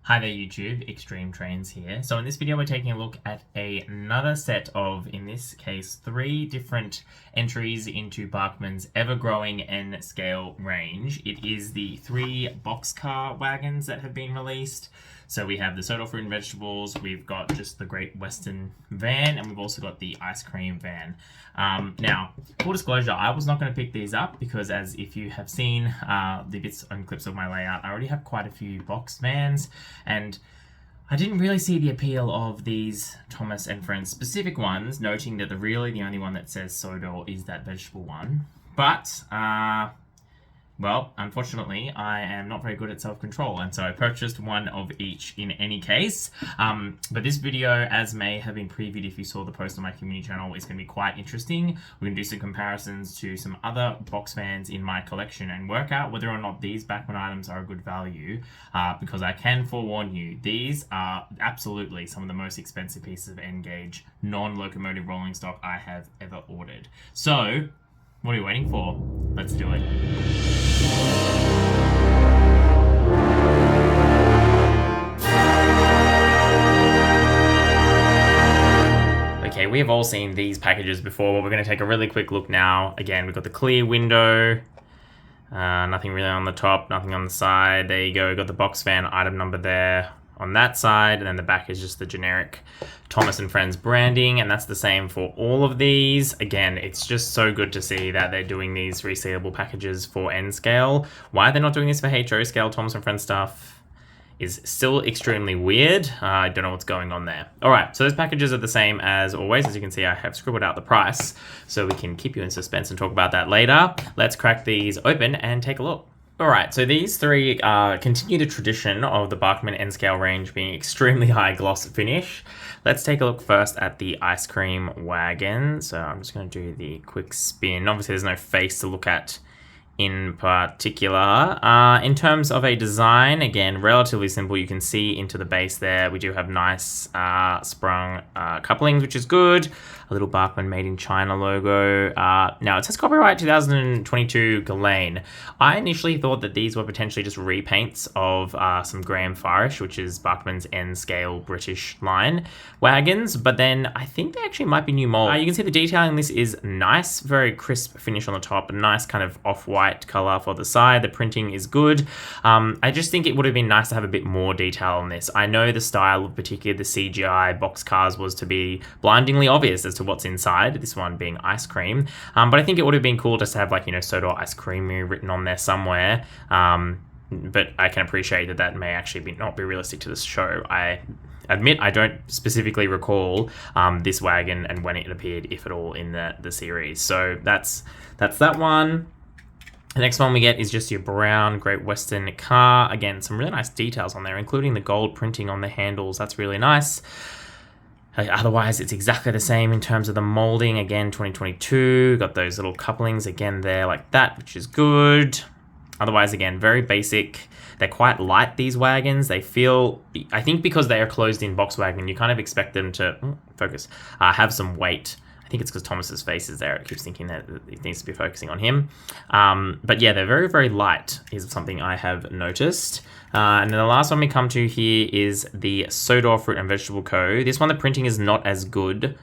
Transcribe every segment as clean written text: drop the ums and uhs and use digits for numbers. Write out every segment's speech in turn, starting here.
Hi there YouTube, Extreme Trains here. So in this video we're taking a look at another set of, in this case, 3 different entries into Bachmann's ever-growing N scale range. It is the 3 boxcar wagons that have been released. So we have the Sodor fruit and vegetables, we've got just the Great Western van, and we've also got the ice cream van. Now, full disclosure, I was not going to pick these up because, as if you have seen the bits and clips of my layout, I already have quite a few box vans, and I didn't really see the appeal of these Thomas and Friends specific ones, noting that the only one that says Sodor is that vegetable one. But, well, unfortunately, I am not very good at self-control, and so I purchased one of each in any case. But this video, as may have been previewed if you saw the post on my community channel, is going to be quite interesting. We're going to do some comparisons to some other box vans in my collection and work out whether or not these Bachmann items are a good value, because I can forewarn you, these are absolutely some of the most expensive pieces of N-gauge, non-locomotive rolling stock I have ever ordered. So, what are you waiting for? Let's do it. Okay, we have all seen these packages before, but we're going to take a really quick look now. Again, we've got the clear window, nothing really on the top, nothing on the side. There you go, we've got the box van item number there on that side, and then the back is just the generic Thomas and Friends branding, and that's the same for all of these. Again, it's just so good to see that they're doing these resealable packages for N scale. Why they're not doing this for HO scale Thomas and Friends stuff is still extremely weird. I don't know what's going on there. All right, so those packages are the same as always. As you can see, I have scribbled out the price so we can keep you in suspense and talk about that later. Let's crack these open and take a look. Alright, so these 3 continue the tradition of the Bachmann N scale range being extremely high gloss finish. Let's take a look first at the ice cream wagon. So I'm just going to do the quick spin. Obviously there's no face to look at in particular. In terms of a design, again, relatively simple. You can see into the base there. We do have nice sprung couplings, which is good. A little Bachmann made in China logo. Now it says copyright 2022 Kleine. I initially thought that these were potentially just repaints of some Graham Farish, which is Bachmann's N scale British line wagons, but then I think they actually might be new mold. You can see the detailing. This is nice, very crisp finish on the top, a nice kind of off-white color for the side. The printing is good. I just think it would have been nice to have a bit more detail on this. I know the style of particularly the CGI Boxcars was to be blindingly obvious as to what's inside, this one being ice cream, but I think it would have been cool just to have, like, you know, Sodor ice creamy written on there somewhere, but I can appreciate that that may actually not be realistic to this show. I admit I don't specifically recall this wagon and when it appeared, if at all, in the series. So that's that one. The next one we get is just your brown Great Western car. Again, some really nice details on there, including the gold printing on the handles. That's really nice. Otherwise, it's exactly the same in terms of the molding. Again, 2022. Got those little couplings again there like that, which is good. Otherwise, again, very basic. They're quite light, these wagons. They feel, I think because they are closed in box wagon, you kind of expect them to, have some weight. I think it's because Thomas's face is there. It keeps thinking that it needs to be focusing on him. But yeah, they're very, very light is something I have noticed. And then the last one we come to here is the Sodor Fruit and Vegetable Co. This one, the printing is not as good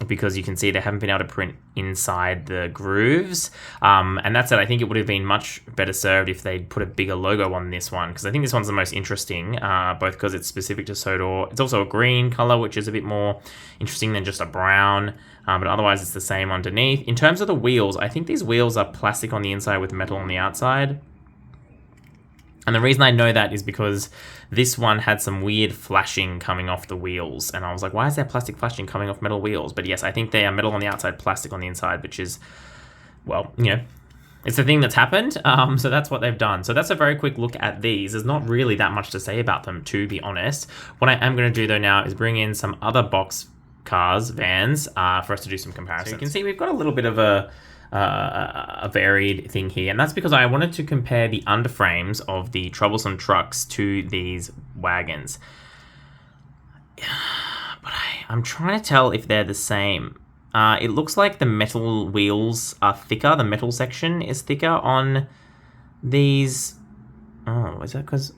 because you can see they haven't been able to print inside the grooves. And that's it. I think it would have been much better served if they'd put a bigger logo on this one, because I think this one's the most interesting, both because it's specific to Sodor. It's also a green color, which is a bit more interesting than just a brown, but otherwise it's the same underneath. In terms of the wheels, I think these wheels are plastic on the inside with metal on the outside. And the reason I know that is because this one had some weird flashing coming off the wheels. And I was like, why is there plastic flashing coming off metal wheels? But yes, I think they are metal on the outside, plastic on the inside, which is, well, you know, it's the thing that's happened. So that's what they've done. So that's a very quick look at these. There's not really that much to say about them, to be honest. What I am going to do, though, now is bring in some other box cars, vans, for us to do some comparisons. So you can see we've got a little bit of a varied thing here, and that's because I wanted to compare the underframes of the troublesome trucks to these wagons. But I'm trying to tell if they're the same. It looks like the metal wheels are thicker. The metal section is thicker on these. Oh, is that because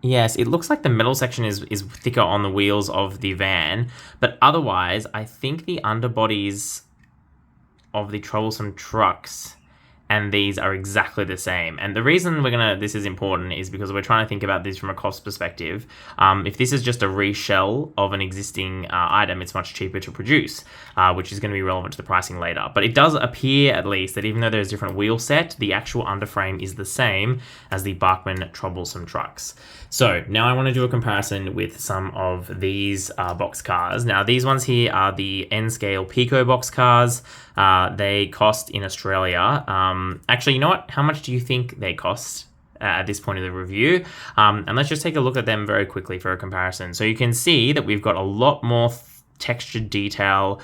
Yes, it looks like the metal section is thicker on the wheels of the van, but otherwise, I think the underbodies of the troublesome trucks and these are exactly the same. And the reason this is important is because we're trying to think about this from a cost perspective. If this is just a reshell of an existing item, it's much cheaper to produce, which is going to be relevant to the pricing later. But it does appear, at least, that even though there's different wheel set, the actual underframe is the same as the Bachmann troublesome trucks. So now I want to do a comparison with some of these box cars. Now these ones here are the N Scale Pico box cars. They cost in Australia. Actually, you know what? How much do you think they cost at this point of the review? And let's just take a look at them very quickly for a comparison. So you can see that we've got a lot more textured detail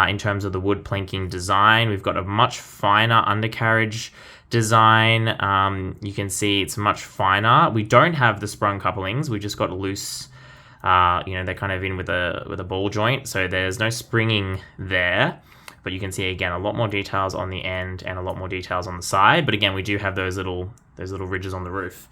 in terms of the wood planking design. We've got a much finer undercarriage design. You can see it's much finer. We don't have the sprung couplings. We just got loose. They're kind of in with a ball joint, so there's no springing there. But you can see again a lot more details on the end and a lot more details on the side. But again, we do have those little ridges on the roof.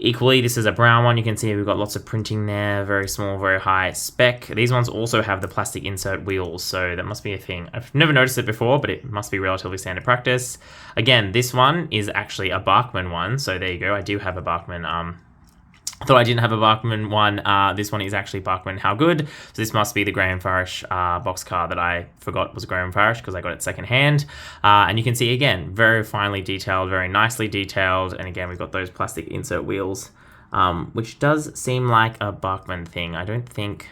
Equally, this is a brown one. You can see we've got lots of printing there, very small, very high spec. These ones also have the plastic insert wheels, so that must be a thing. I've never noticed it before, but it must be relatively standard practice. Again, this one is actually a Bachmann one, so there you go. I do have a Bachmann. I thought I didn't have a Bachmann one. This one is actually Bachmann How Good. So this must be the Graham Farish box car that I forgot was Graham Farish because I got it secondhand. And you can see again, very finely detailed, very nicely detailed. And again, we've got those plastic insert wheels, which does seem like a Bachmann thing. I think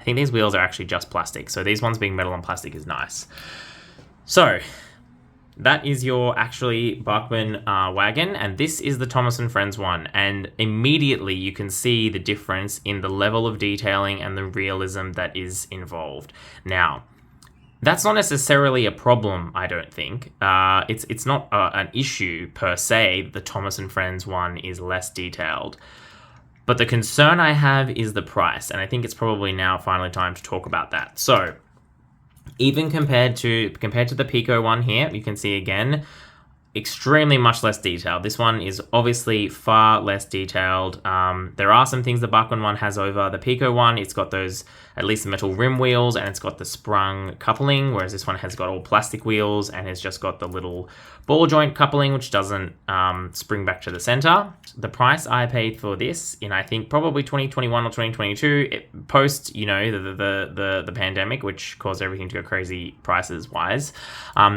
these wheels are actually just plastic. So these ones being metal and plastic is nice. So that is your actually Bachmann wagon, and this is the Thomas & Friends one, and immediately you can see the difference in the level of detailing and the realism that is involved. Now, that's not necessarily a problem, I don't think. It's not an issue per se. The Thomas & Friends one is less detailed. But the concern I have is the price, and I think it's probably now finally time to talk about that. So, even compared to the Pico one here, you can see again, extremely much less detailed. This one is obviously far less detailed. There are some things the Bachmann one has over the Pico one. It's got those, at least the metal rim wheels, and it's got the sprung coupling, whereas this one has got all plastic wheels and has just got the little ball joint coupling, which doesn't spring back to the center. The price I paid for this in, I think, probably 2021 or 2022, post, the pandemic, which caused everything to go crazy prices-wise.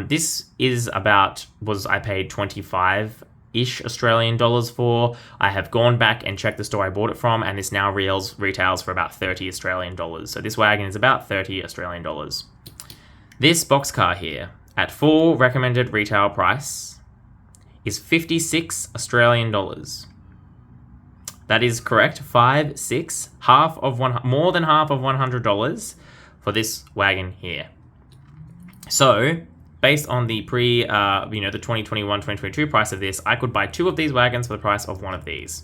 This is I paid 25-ish Australian dollars for. I have gone back and checked the store I bought it from, and this now retails for about 30 Australian dollars. So this wagon is about 30 Australian dollars. This boxcar here, at full recommended retail price, is 56 Australian dollars. That is correct, 5, 6, more than half of $100 for this wagon here. So, based on the the 2021-2022 price of this, I could buy 2 of these wagons for the price of 1 of these.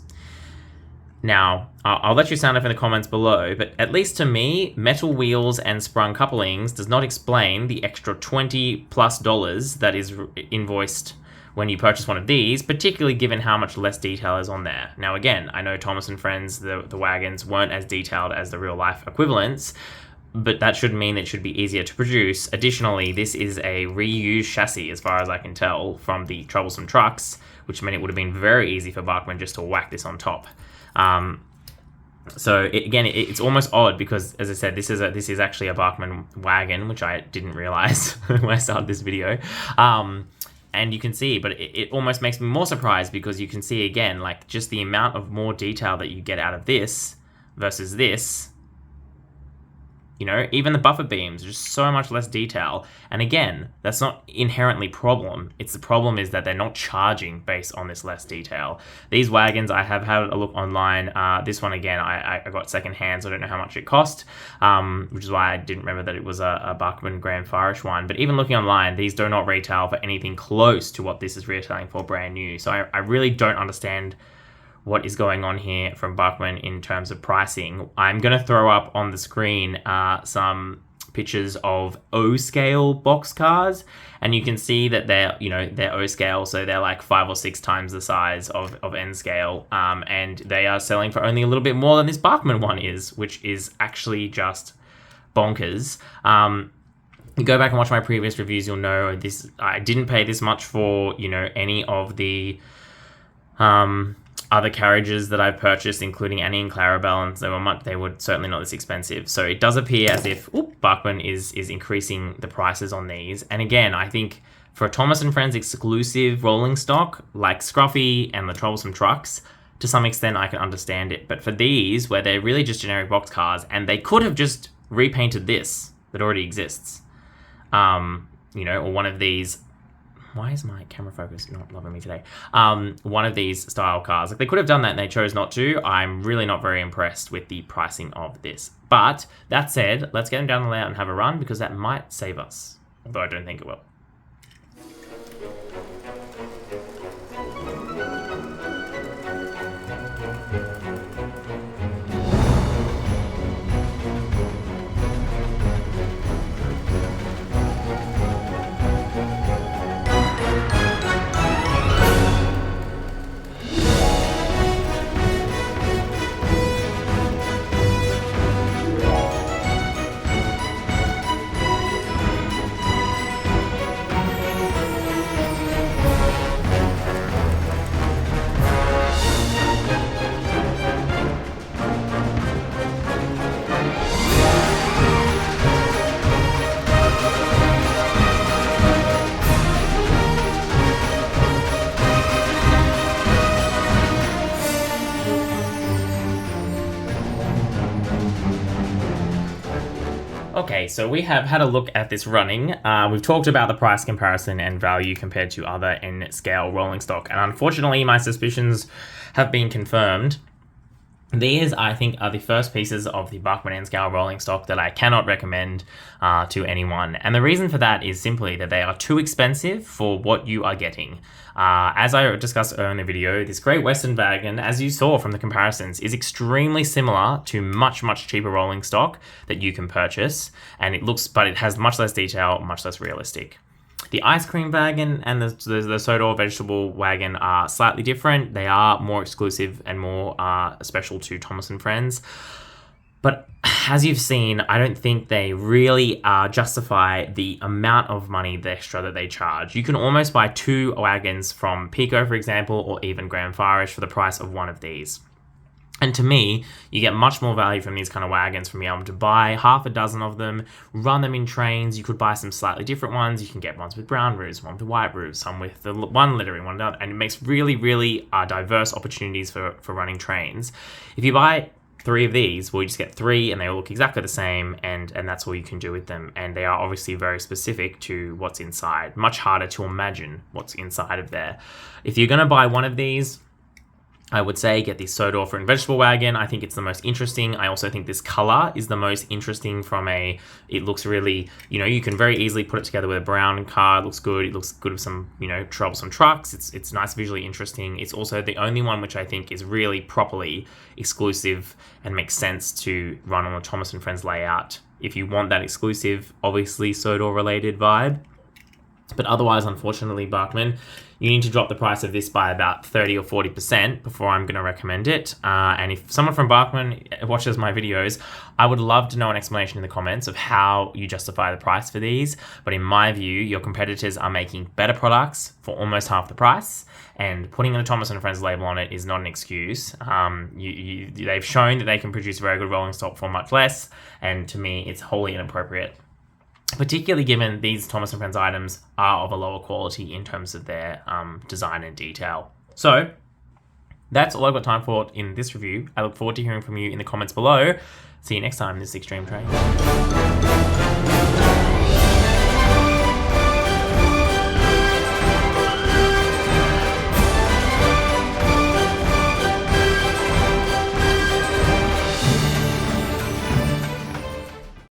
Now, I'll let you sound off in the comments below, but at least to me, metal wheels and sprung couplings does not explain the extra $20+ that is invoiced when you purchase one of these, particularly given how much less detail is on there. Now again, I know Thomas & Friends, the wagons weren't as detailed as the real life equivalents, but that should mean it should be easier to produce. Additionally, this is a reused chassis, as far as I can tell, from the troublesome trucks, which meant it would have been very easy for Bachmann just to whack this on top. It's almost odd because, as I said, this is actually a Bachmann wagon, which I didn't realize when I started this video. And you can see, but it almost makes me more surprised because you can see again, like just the amount of more detail that you get out of this versus this. Even the buffer beams, just so much less detail. And again, that's not inherently problem. The problem is that they're not charging based on this less detail. These wagons, I have had a look online. This one, again, I got secondhand, so I don't know how much it cost, which is why I didn't remember that it was a Bachmann Graham Farish one. But even looking online, these do not retail for anything close to what this is retailing for brand new. So I really don't understand what is going on here from Bachmann in terms of pricing. I'm going to throw up on the screen some pictures of O scale box cars, and you can see that they're O scale, so they're like 5 or 6 times the size of N scale, and they are selling for only a little bit more than this Bachmann one is, which is actually just bonkers. You go back and watch my previous reviews, you'll know this. I didn't pay this much for any of the other carriages that I've purchased, including Annie and Clarabelle, and they were certainly not this expensive. So it does appear as if Bachmann is increasing the prices on these. And again, I think for a Thomas & Friends exclusive rolling stock like Scruffy and the Troublesome Trucks, to some extent I can understand it. But for these, where they're really just generic box cars, and they could have just repainted this that already exists, or one of these. Why is my camera focus not loving me today? One of these style cars. Like, they could have done that and they chose not to. I'm really not very impressed with the pricing of this. But that said, let's get them down the layout and have a run, because that might save us. Although I don't think it will. Okay, so we have had a look at this running. We've talked about the price comparison and value compared to other N-scale rolling stock, and unfortunately my suspicions have been confirmed. These, I think, are the first pieces of the Bachmann N Scale rolling stock that I cannot recommend to anyone. And the reason for that is simply that they are too expensive for what you are getting. As I discussed earlier in the video, this Great Western wagon, as you saw from the comparisons, is extremely similar to much, much cheaper rolling stock that you can purchase. And but it has much less detail, much less realistic. The ice cream wagon and the Sodor vegetable wagon are slightly different. They are more exclusive and more special to Thomas & Friends. But as you've seen, I don't think they really justify the amount of money, the extra that they charge. You can almost buy 2 wagons from Pico, for example, or even Grand Farish for the price of one of these. And to me, you get much more value from these kind of wagons from being able to buy half a dozen of them, run them in trains. You could buy some slightly different ones. You can get ones with brown roofs, one with white roofs, some with the one lettering, one without, and it makes really, really diverse opportunities for running trains. If you buy 3 of these, well, you just get 3 and they all look exactly the same, and that's all you can do with them. And they are obviously very specific to what's inside. Much harder to imagine what's inside of there. If you're going to buy one of these, I would say get the Sodor fruit and vegetable wagon. I think it's the most interesting. I also think this color is the most interesting it looks really, you can very easily put it together with a brown car. It looks good. It looks good with some, troublesome trucks. It's nice, visually interesting. It's also the only one which I think is really properly exclusive and makes sense to run on a Thomas & Friends layout. If you want that exclusive, obviously Sodor related vibe. But otherwise, unfortunately, Bachmann, you need to drop the price of this by about 30 or 40% before I'm going to recommend it. And if someone from Bachmann watches my videos, I would love to know an explanation in the comments of how you justify the price for these. But in my view, your competitors are making better products for almost half the price, and putting a Thomas & Friends label on it is not an excuse. They've shown that they can produce very good rolling stock for much less, and to me, it's wholly inappropriate. Particularly given these Thomas & Friends items are of a lower quality in terms of their design and detail. So that's all I've got time for in this review. I look forward to hearing from you in the comments below. See you next time. This is Extreme Train.